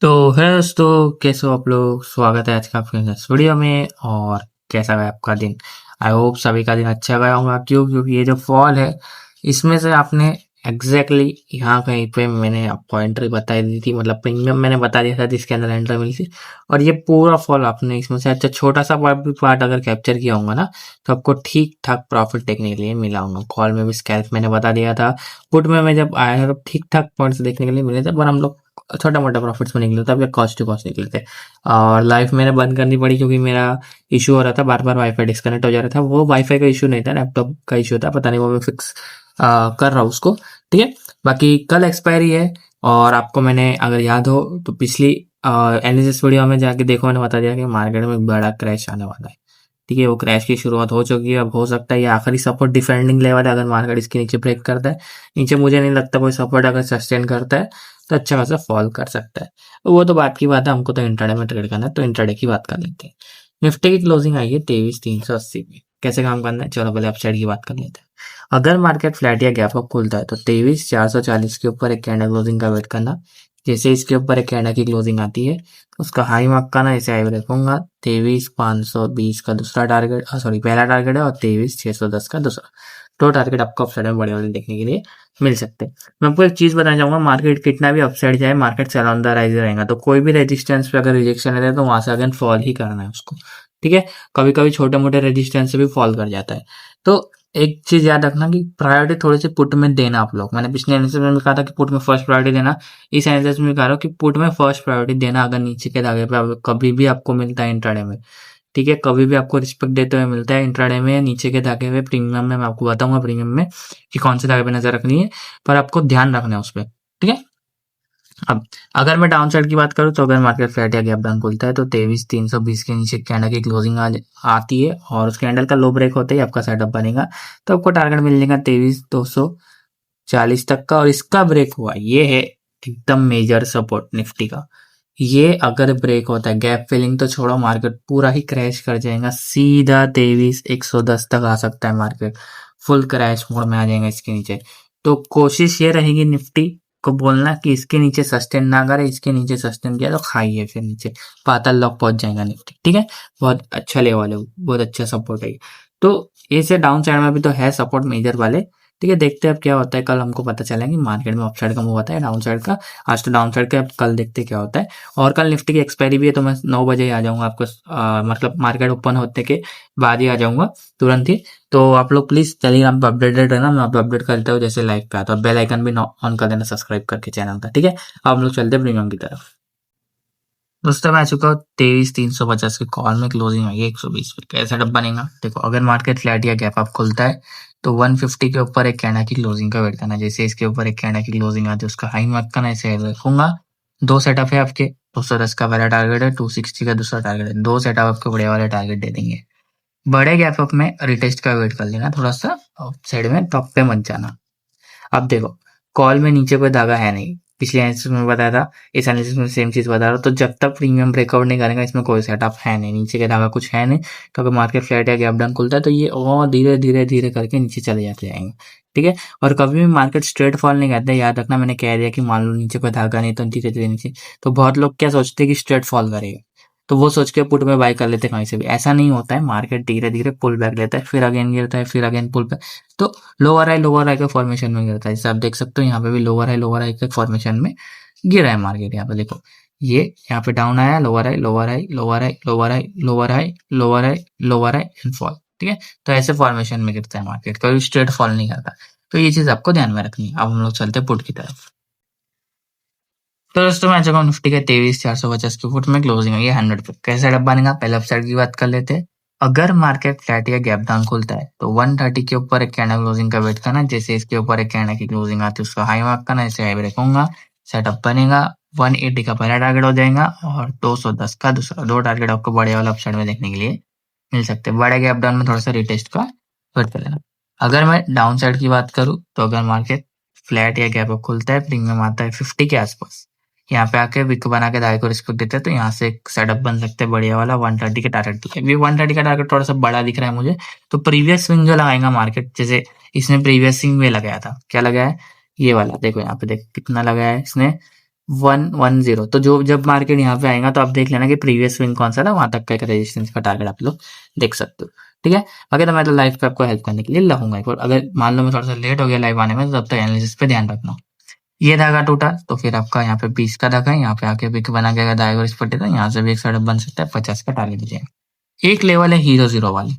तो है दोस्तों, कैसे हो आप लोग। स्वागत है आज का आपके इस वीडियो में। और कैसा गया आपका दिन। आई होप सभी का दिन अच्छा गया होगा। क्योंकि ये जो फॉल है, इसमें से आपने यहाँ कहीं पे मैंने आपको एंट्री बताई दी थी, मतलब प्रीमियम मैंने बता दिया था जिसके अंदर एंट्री मिली थी। और ये पूरा फॉल आपने इसमें से अच्छा छोटा सा पार्ट अगर कैप्चर किया होगा ना, तो आपको ठीक ठाक प्रॉफिट देखने के लिए मिला होगा। कॉल में भी स्कैल्प मैंने बता दिया था, पुट में मैं जब आया था तो ठीक ठाक पॉइंट्स देखने के लिए मिले थे, पर हम लोग छोटा मोटा प्रॉफिट्स में निकले थे। अब ये कॉस्ट टू कॉस्ट निकले थे। और लाइफ मैंने बंद करनी पड़ी क्योंकि मेरा इशू हो रहा था, बार बार वाईफाई डिस्कनेक्ट हो जा रहा था। वो वाईफाई का इशू नहीं था, लैपटॉप का इशू था, पता नहीं वो मैं फिक्स कर रहा हूँ उसको। ठीक है, बाकी कल एक्सपायरी है। और आपको मैंने अगर याद हो तो पिछली एनालिसिस वीडियो में जाके देखो, मैंने बता दिया कि मार्केट में एक बड़ा क्रैश आने वाला है। ठीक है, वो क्रैश की शुरुआत हो चुकी है। अब हो सकता है ये आखिरी सपोर्ट डिफेंडिंग लेवल है। अगर मार्केट इसके नीचे ब्रेक करता है, नीचे मुझे नहीं लगता कोई सपोर्ट अगर सस्टेन करता है तो अच्छा खासा फॉल कर सकता है। वो तो बात की बात है, हमको तो इंट्राडे में ट्रेड करना है, तो इंट्राडे की बात कर लेते हैं। निफ्टी की क्लोजिंग आई है 23,380 में। कैसे काम करना है, चलो पहले अपसाइड की बात कर लेते हैं। अगर मार्केट फ्लैट या गैप अप खुलता है तो 23,440 के ऊपर एक कैंडल क्लोजिंग का वेट करना। जैसे इसके ऊपर एक कैंडल की क्लोजिंग आती है तो उसका हाई मार्क का ना ऐसे आई रखूंगा। 23,520 का दूसरा टारगेट, सॉरी पहला टारगेट है, और 23,610 का दूसरा। दो टारगेट आपको अपसाइड में बड़े बड़े देखने के लिए मिल सकते हैं। मैं आपको एक चीज बताना चाहूंगा, मार्केट कितना भी अपसाइड जाए, market sell on the rise रहेगा। तो कोई भी रेजिस्टेंस पे अगर रिजेक्शन रहता है तो वहां से अगेन फॉल ही करना है उसको। ठीक है, कभी कभी छोटे मोटे रेजिस्टेंस से भी फॉल कर जाता है। तो एक चीज याद रखना कि प्रायोरिटी थोड़ी सी पुट में देना आप लोग। मैंने पिछले एनालिसिस में भी कहा था कि पुट में फर्स्ट प्रायोरिटी देना। इस एनालिसिस में भी कह रहा हूँ कि पुट में फर्स्ट प्रायोरिटी देना। अगर नीचे के धागे पे कभी भी आपको मिलता है इंट्राडे में, ठीक है, कभी भी आपको रिस्पेक्ट देते हुए मिलता है इंट्राडे में नीचे के धागे पे, प्रीमियम में मैं आपको बताऊंगा प्रीमियम में कि कौन से धागे पे नजर रखनी है, पर आपको ध्यान रखना है उस पर। ठीक है, अब अगर मैं डाउन साइड की बात करूं तो अगर मार्केट फ्लैट या गैप डाउन खुलता है तो 23,320 के नीचे कैंडल की क्लोजिंग आती है, और उस कैंडल का लो ब्रेक होते ही आपका सेटअप बनेगा। तो आपको टारगेट मिल जाएगा 23,240 तक का, और इसका ब्रेक हुआ ये है एकदम मेजर सपोर्ट निफ्टी का। ये अगर ब्रेक होता है, गैप फिलिंग तो छोड़ो, मार्केट पूरा ही क्रैश कर जाएगा, सीधा 23,110 तक आ सकता है मार्केट। फुल क्रैश मोड में आ जाएगा इसके नीचे। तो कोशिश ये रहेगी निफ्टी को बोलना कि इसके नीचे सस्टेन ना करे, इसके नीचे सस्टेन किया तो खाइए फिर नीचे पाताल लॉक पहुंच जाएगा निफ्टी। ठीक है, बहुत अच्छा लेवल है, बहुत अच्छा सपोर्ट है। तो ऐसे डाउन साइड में भी तो है सपोर्ट मेजर वाले। ठीक है, देखते हैं अब क्या होता है। कल हमको पता चलेगा कि मार्केट में अपसाइड का मूव आता है डाउन साइड का। आज तो डाउन साइड का, अब कल देखते हैं क्या होता है। और कल निफ्टी की एक्सपायरी भी है, तो मैं 9 बजे ही आ जाऊंगा आपको, मतलब मार्केट ओपन होते के बाद ही आ जाऊंगा, तुरंत ही। तो आप लोग प्लीज टेलीग्राम पर अपडेटेड रहना, मैं आपको अपडेट करता हूँ जैसे लाइव पे आता है। बेल आइकन भी ऑन कर देना सब्सक्राइब करके चैनल का। ठीक है, अब हम लोग चलते हैं प्रीमियम की तरफ। दोस्तों मैं आ चुका हूँ 23,350 के कॉल में, क्लोजिंग आई है 120 पे। कैसा सेटअप बनेगा देखो, अगर मार्केट फ्लैट या गैप अप खुलता है तो 150 के ऊपर एक कैंडल की क्लोजिंग का वेट करना। जैसे इसके ऊपर एक कैंडल की क्लोजिंग आती है उसका हाई मार्क करना, ऐसे रखूंगा। दो सेटअप है आपके, 210 का पहला टारगेट है, 260 का दूसरा टारगेट है। दो सेटअप आपको बड़े वाले टारगेट दे देंगे। बड़े गैप अप में रिटेस्ट का वेट कर लेना थोड़ा सा, साइड में टॉप पे मत जाना। अब देखो, कॉल में नीचे कोई धागा है नहीं, पिछले एनालिसिस में बताया था, इस एनालिसिस में सेम चीज बता रहा हूँ। तो जब तक प्रीमियम ब्रेकआउट नहीं करेगा इसमें कोई सेटअप है नहीं, नीचे के धागा कुछ है नहीं। तो अगर मार्केट फ्लैट या गैप डाउन खुलता है तो ये और धीरे धीरे धीरे करके नीचे चले जाते जाएंगे। ठीक है, और कभी भी मार्केट स्ट्रेट फॉल नहीं करता, याद रखना। मैंने कह दिया कि मान लो नीचे कोई धागा नहीं तो धीरे धीरे नीचे, तो बहुत लोग क्या सोचते हैं कि स्ट्रेट फॉल करेगा, तो वो सोच के पुट में बाय कर लेते हैं कहीं से भी। ऐसा नहीं होता है, मार्केट धीरे धीरे पुल बैक लेता है, फिर अगेन गिरता है, फिर अगेन पुल बैक। तो लोअर हाई के फॉर्मेशन में गिरता है, जैसे आप देख सकते हो यहाँ पे भी लोअर हाई के फॉर्मेशन में गिरा है मार्केट। यहाँ पे देखो, ये यहाँ पे डाउन आया, lower high lower high lower high lower high lower high lower high lower high and fall. ठीक है, तो ऐसे फॉर्मेशन में गिरता है मार्केट, कभी स्ट्रेट फॉल नहीं करता। तो ये चीज आपको ध्यान में रखनी है। अब हम लोग चलते हैं पुट की तरफ। तो दोस्तों मैं जगह निफ्टी के 23,450 के फुट में क्लोजिंग है ये 100 पे। कैसा डब्बा बनेगा, पहले अपसाइड की बात कर लेते हैं। अगर मार्केट फ्लैट या गैप डाउन खुलता है तो 130 के ऊपर एक कैंडल क्लोजिंग का वेट करना। जैसे इसके ऊपर एक कैंडल की क्लोजिंग आती है उसका हाई मार्क करना, इसे हाई ब्रेक होगा, सेटअप बनेगा। 180 का पहला टारगेट हो जाएगा और 210 का दूसरा। दो टारगेट आपको बड़े वाला अपसाइड में देखने के लिए मिल सकते हैं। बड़े गैप डाउन में थोड़ा सा रिटेस्ट का वेट करेगा। अगर मैं डाउन साइड की बात करूं तो अगर मार्केट फ्लैट या गैप अप खुलता है, प्रीमियम आता है 50 के आसपास, यहाँ पे आके विक बना के दाई को रिस्पेक्ट देते हैं, तो यहाँ से एक सेटअप बन सकते हैं बढ़िया वाला 130 के टारगेट के लिए। 130 का टारगेट थोड़ा सा बड़ा दिख रहा है मुझे, तो प्रीवियस स्विंग जो लगाएगा मार्केट, जैसे इसने प्रीवियस स्विंग में लगाया था, क्या लगाया है, ये वाला देखो यहाँ पे, देखो कितना लगाया है इसने, 110। तो जो जब मार्केट यहाँ पे आएगा तो आप देख लेना कि प्रीवियस स्विंग कौन सा था, वहां तक का एक रेजिस्टेंस का टारगेट आप लोग देख सकते हो। ठीक है, बाकी तो मैं तो लाइव पे आपको हेल्प करने के लिए लाऊंगा एक बार। अगर मान लो मैं थोड़ा सा लेट हो गया लाइव आने में, तो तब तक एनालिसिस पे ध्यान रखना। ये धागा टूटा तो फिर आपका यहाँ पे 20 का धागा है, यहाँ पे आके विक बना के धागा और इस पट्टे का यहाँ से भी एक सेटअप बन सकता है, 50 का टारगेट हो जाएगा। एक लेवल है हीरो जीरो वाली,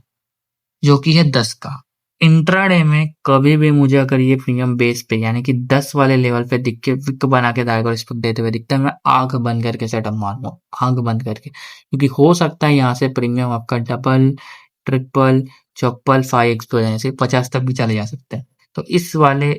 जो कि है 10 का। इंट्राडे में कभी भी मुझे अगर ये प्रीमियम बेस पे यानी कि 10 वाले लेवल पे दिख के विक बना के धागा और इस पर देते हुए दिखता है, मैं आंख बंद करके सेटअप मारूंगा, आंख बंद करके, क्योंकि हो सकता है यहाँ से प्रीमियम आपका डबल, ट्रिपल, चौपल, 5x पे हो जाने से 50 तक भी चले जा सकते हैं। तो इस वाले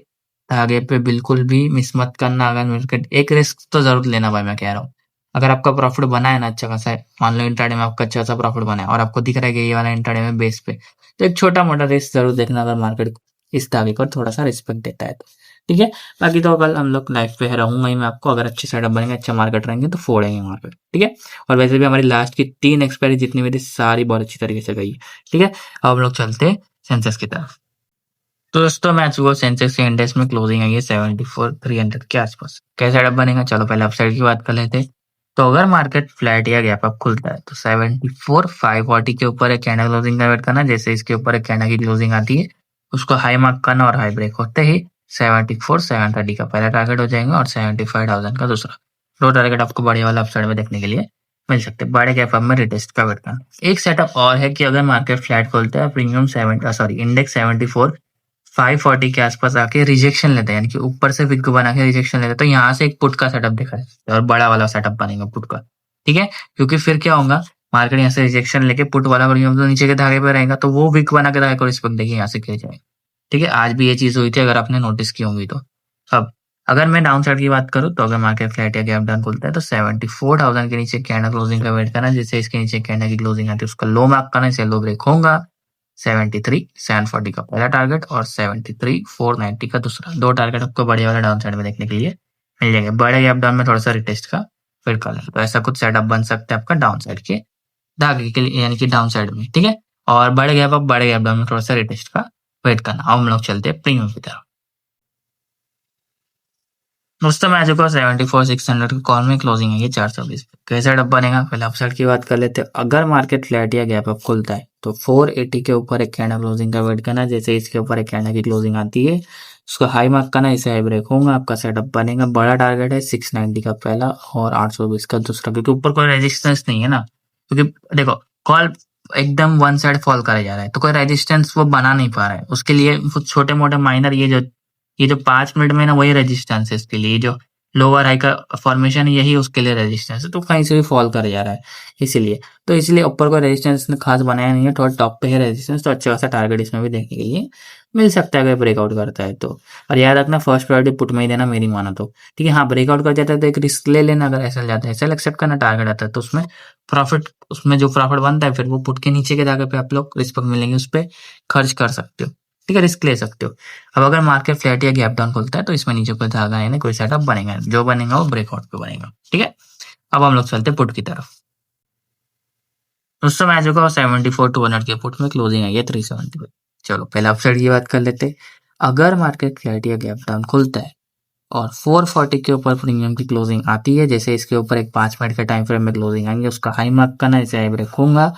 धागे पे बिल्कुल भी मिस मत करना। अगर मार्केट एक रिस्क तो जरूर लेना भाई, मैं कह रहा हूँ। अगर आपका प्रॉफिट बना है ना अच्छा खासा है, मान लो इंट्राडे में आपका अच्छा सा प्रॉफिट बना है और आपको दिख रहा है कि ये वाला इंट्राडे में बेस पे, तो एक छोटा मोटा रिस्क जरूर देखना अगर मार्केट इस धागे पर थोड़ा सा रिस्पेक्ट देता है तो। ठीक है, बाकी तो कल हम लोग लाइफ पे रहूंगा ही मैं आपको, अगर अच्छे सेटअप बनेंगे, अच्छा मार्केट रहेंगे तो फोड़ेंगे मार्केट। ठीक है, और वैसे भी हमारी लास्ट की 3 एक्सपायरी जितनी भी थी सारी बहुत अच्छी तरीके से गई। ठीक है, अब हम लोग चलते हैं सेंसेक्स की तरफ। तो दोस्तों मैं सुबह सेंसेक्स के इंडेक्स में क्लोजिंग आई है 74,300 के आसपास। कैसा सेटअप बनेगा, चलो पहले अपसाइड की बात कर लेते हैं। तो अगर मार्केट फ्लैट या गैप अप खुलता है तो 74,540 के ऊपर एक कैंडल क्लोजिंग का वेट करना। जैसे इसके ऊपर एक कैंडल की क्लोजिंग आती है उसको हाई मार्क करना और हाई ब्रेक होते ही 74,730 का पहला टारगेट हो जाएगा और 75,000 का दूसरा। दो टारगेट आपको बड़े वाला अपसाइड में देखने के लिए मिल सकते हैं। बड़े गैप अप में रिटेस्ट का वेट करना। एक सेटअप और है कि अगर मार्केट फ्लैट खोलता है, प्रीमियम 7 इंडेक्स 74,540 के आसपास आके रिजेक्शन लेते हैं, यानी कि ऊपर से विक बना के रिजेक्शन लेते हैं, तो यहाँ से एक पुट का सेटअप देखा है और बड़ा वाला सेटअप बनेगा पुट का। ठीक है, क्योंकि फिर क्या होगा, मार्केट यहाँ से रिजेक्शन लेके पुट वाला प्रीमियम तो नीचे के धागे पे रहेगा, तो वो विक बना के धागे को रिस्पेक्ट देखिए यहाँ से गिर जाएगा। ठीक है, आज भी ये चीज हुई थी अगर आपने नोटिस की होंगी तो। अब अगर मैं डाउन साइड की बात करूँ तो अगर मार्केट फ्लैट या गैप डाउन खुलता है तो 74,000 के नीचे कैंडल क्लोजिंग का वेट करना। जैसे इसके नीचे कैंडल की क्लोजिंग आती है उसका लो मार्क करना, इसे लो ब्रेक होगा। 73,740 का पहला टारगेट और 73,490 का दूसरा। दो टारगेट आपको बड़े वाले डाउन साइड में देखने के लिए मिल जाएंगे। बड़े गैप डाउन में थोड़ा सा रिटेस्ट का वेट कर लें, तो ऐसा कुछ सेटअप बन सकता है आपका डाउन साइड के धागे के लिए, यानी कि डाउन साइड में। ठीक है, और बड़े गैप अप बड़े गैप डाउन में थोड़ा सा रिटेस्ट का वेट करना। अब हम लोग चलते हैं प्रीमियम की तरफ। दोस्तों मैं आ चुका हूँ 74,600 की कॉल में, क्लोजिंग है ये 420 पे। कैसा डब्बा बनेगा, पहले अपसाइड की बात कर लेते हैं। अगर मार्केट फ्लैट या गैप अप खुलता है तो 480 के ऊपर एक कैंडल क्लोजिंग का वेट करना। जैसे इसके ऊपर एक कैंडल की क्लोजिंग आती है उसको हाई मार्क करना, इसे हाई ब्रेक होगा, आपका सेटअप बनेगा। बड़ा टारगेट है 690 का पहला और 820 का दूसरा, क्योंकि ऊपर कोई रेजिस्टेंस नहीं है ना। क्योंकि देखो कॉल एकदम वन साइड फॉल करे जा रहा है तो कोई रेजिस्टेंस वो बना नहीं पा रहा है। उसके लिए छोटे मोटे माइनर ये जो 5 मिनट में ना वही रेजिस्टेंस है इसके लिए, जो लोअर हाई का फॉर्मेशन यही उसके लिए रेजिस्टेंस है, तो कहीं से भी फॉल कर जा रहा है इसीलिए। तो इसलिए ऊपर को रेजिस्टेंस ने खास बनाया नहीं है, थोड़ा टॉप पे है रेजिस्टेंस, तो अच्छा खासा टारगेट इसमें भी देखने के लिए मिल सकता है अगर ब्रेकआउट करता है तो। और याद रखना फर्स्ट प्रायोरिटी पुट में ही देना मेरी माना तो। ठीक है, हाँ ब्रेकआउट कर जाता है तो एक रिस्क ले लेना, अगर ऐसा जाता है ऐसा एक्सेप्ट करना, टारगेट आता है तो उसमें प्रॉफिट, उसमें जो प्रॉफिट बनता है फिर वो पुट के नीचे के धागे पे आप लोग रिस्पेक्ट मिलेंगे उस पर खर्च कर सकते हो। ठीक है, रिस्क ले सकते हो। अब अगर मार्केट फ्लैट या गैप डाउन खुलता है तो इसमें नीचे कोई धागा यानी कोई सेटअप बनेगा, जो बनेगा वो ब्रेकआउट पे बनेगा। ठीक है, अब हम लोग चलते हैं पुट की तरफ। दोस्तों मैं आ चुका हूँ 74,200 के पुट में, क्लोजिंग आई है 370 पे। चलो पहले अपसाइड की बात कर लेते हैं। अगर मार्केट फ्लैट या गैप डाउन खुलता है और 440 के ऊपर प्रीमियम की क्लोजिंग आती है, जैसे इसके ऊपर एक 5 मिनट के टाइम फ्रेम में क्लोजिंग आएंगे, उसका हाई मार्क करना, इसे हाई ब्रेक होगा।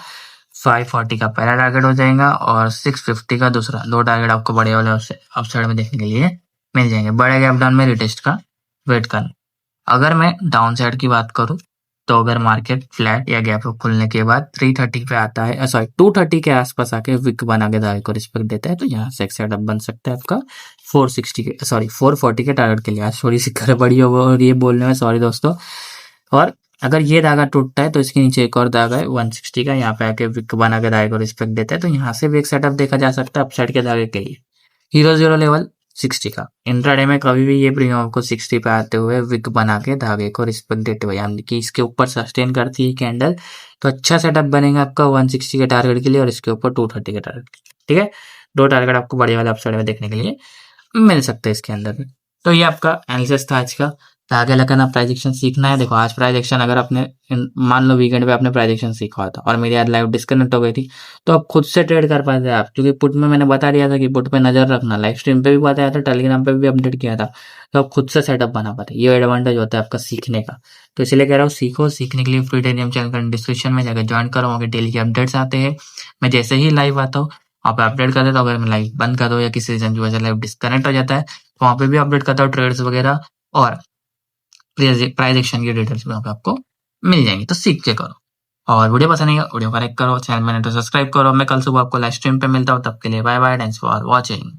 540 का पहला टारगेट हो जाएगा और 650 का दूसरा। दो टारगेट आपको बड़े वाले अपसाइड में देखने के लिए मिल जाएंगे। बड़े गैप डाउन में रिटेस्ट का वेट करना। अगर मैं डाउन साइड की बात करूं तो अगर मार्केट फ्लैट या गैप अप खुलने के बाद 330 पे आता है, सॉरी 230 के आसपास आके विक बना के धागे को रिस्पेक्ट देता है, तो यहाँ से एक सेटअप बन सकता है आपका 460 के, सॉरी 440 के टारगेट के लिए। आज थोड़ी सी गड़बड़ी हो और ये बोलने में सॉरी दोस्तों। और अगर ये धागा टूटता है तो इसके नीचे एक और धागा है 160 का, यहाँ पे आके विक बना के धागे को रिस्पेक्ट देता है, तो यहाँ से भी एक सेटअप देखा जा सकता है अपसाइड के धागे के लिए। हीरो जीरो लेवल 60 का। इंट्राडे में कभी भी ये प्रीमियम आपको 60 पे आते हुए विक बना के धागे को रिस्पेक्ट देते हुए, यानी कि इसके ऊपर सस्टेन करती है कैंडल, तो अच्छा सेटअप बनेगा आपका 160 के टारगेट के लिए और इसके ऊपर 230 के टारगेट। ठीक है, दो टारगेट आपको बड़े वाले अपसाइड में देखने के लिए मिल सकते हैं इसके अंदर में। तो ये आपका एनालिसिस था आज का। तो आगे लगाना प्राइस एक्शन सीखना है। देखो आज प्राइस एक्शन अगर आपने मान लो वीकेंड पे आपने प्राइस एक्शन सीखा था और मेरी आज लाइव डिस्कनेक्ट हो गई थी, तो आप खुद से ट्रेड कर पाते आप, क्योंकि पुट में मैंने बता दिया था कि पुट पे नजर रखना, लाइव स्ट्रीम पे भी बताया था, टेलीग्राम पे भी अपडेट किया था, तो आप खुद से सेटअप बना पाते। ये एडवांटेज होता है आपका सीखने का। तो इसलिए कह रहा हूँ सीखो। सीखने के लिए फ्री टेलिग्राम चैनल का डिस्क्रिप्शन में जाकर ज्वाइन करो, वहाँ के डेली के अपडेट्स आते हैं। मैं जैसे ही लाइव आता हूँ आप अपडेट कर देता हूँ। अगर मैं लाइव बंद कर दूँ या किसी रीजन की वजह से लाइव डिस्कनेक्ट हो जाता है, तो वहाँ पे भी अपडेट करता हूँ ट्रेड्स वगैरह, और प्राइस एक्शन की डिटेल्स भी वहाँ पे आपको मिल जाएंगी। तो सीख के करो। और वीडियो पसंद नहीं है वीडियो को लाइक करो, चैनल मैंने तो सब्सक्राइब करो। मैं कल सुबह आपको लाइव स्ट्रीम पे मिलता हूँ, तब के लिए bye bye, thanks for watching.